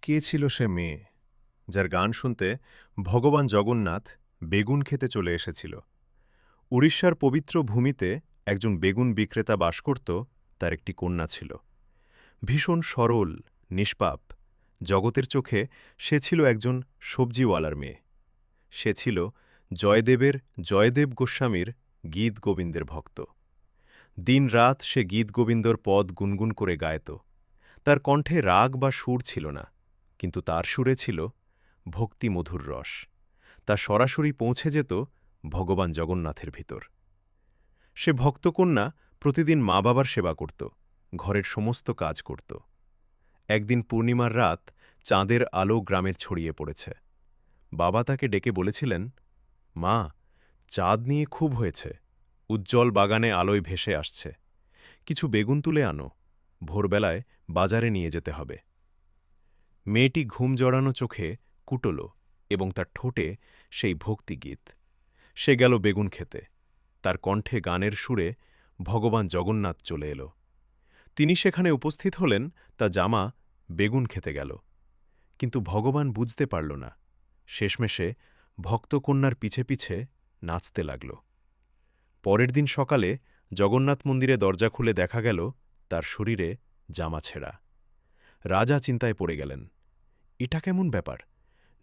কে ছিল সে মেয়ে যার গান শুনতে ভগবান জগন্নাথ বেগুন খেতে চলে এসেছিল? উড়িষ্যার পবিত্র ভূমিতে একজন বেগুন বিক্রেতা বাস করত। তার একটি কন্যা ছিল, ভীষণ সরল, নিষ্পাপ। জগতের চোখে সে ছিল একজন সবজিওয়ালার মেয়ে। সে ছিল জয়দেবের, জয়দেব গোস্বামীর গীত গোবিন্দের ভক্ত। দিনরাত সে গীত গোবিন্দর পদ গুনগুন করে গায়ত। তার কণ্ঠে রাগ বা সুর ছিল না, কিন্তু তার সুরে ছিল ভক্তিমধুর রস। তা সরাসরি পৌঁছে যেত ভগবান জগন্নাথের ভিতর। সে ভক্তকন্যা প্রতিদিন মা বাবার সেবা করত, ঘরের সমস্ত কাজ করত। একদিন পূর্ণিমার রাত, চাঁদের আলো গ্রামের ছড়িয়ে পড়েছে। বাবা তাকে ডেকে বলেছিলেন, মা, চাঁদ নিয়ে খুব হয়েছে, উজ্জ্বল বাগানে আলোয় ভেসে আসছে। কিছু বেগুন তুলে আনো, ভোরবেলায় বাজারে নিয়ে যেতে হবে। মেয়েটি ঘুম জড়ানো চোখে কুটল এবং তার ঠোঁটে সেই ভক্তিগীত। সে গেল বেগুন খেতে। তার কণ্ঠে গানের সুরে ভগবান জগন্নাথ চলে এল। তিনি সেখানে উপস্থিত হলেন, তা জামা বেগুন খেতে গেল। কিন্তু ভগবান বুঝতে পারল না। শেষমেশে ভক্তকন্যার পিছে পিছে নাচতে লাগল। পরের দিন সকালে জগন্নাথ মন্দিরে দরজা খুলে দেখা গেল তার শরীরে জামা ছেঁড়া। রাজা চিন্তায় পড়ে গেলেন। এটা কেমন ব্যাপার?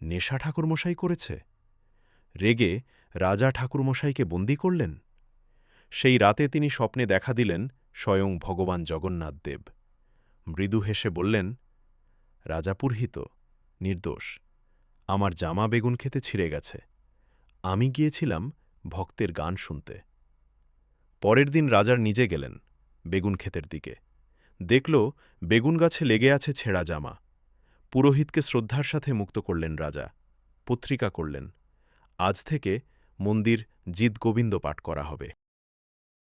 নেশা ঠাকুরমশাই করেছে? রেগে রাজা ঠাকুরমশাইকে বন্দী করলেন। সেই রাতে তিনি স্বপ্নে দেখা দিলেন স্বয়ং ভগবান জগন্নাথ দেব। মৃদু হেসে বললেন, রাজা পুরহিত, নির্দোষ। আমার জামা বেগুন খেতে ছিঁড়ে গেছে। আমি গিয়েছিলাম ভক্তের গান শুনতে। পরের দিন রাজার নিজে গেলেন বেগুন ক্ষেতের দিকে। দেখল বেগুন গাছে লেগে আছে ছেঁড়া জামা। পুরোহিতকে শ্রদ্ধার সাথে মুক্ত করলেন রাজা। পত্রিকা করলেন, আজ থেকে মন্দির জিত গোবিন্দ পাঠ করা হবে।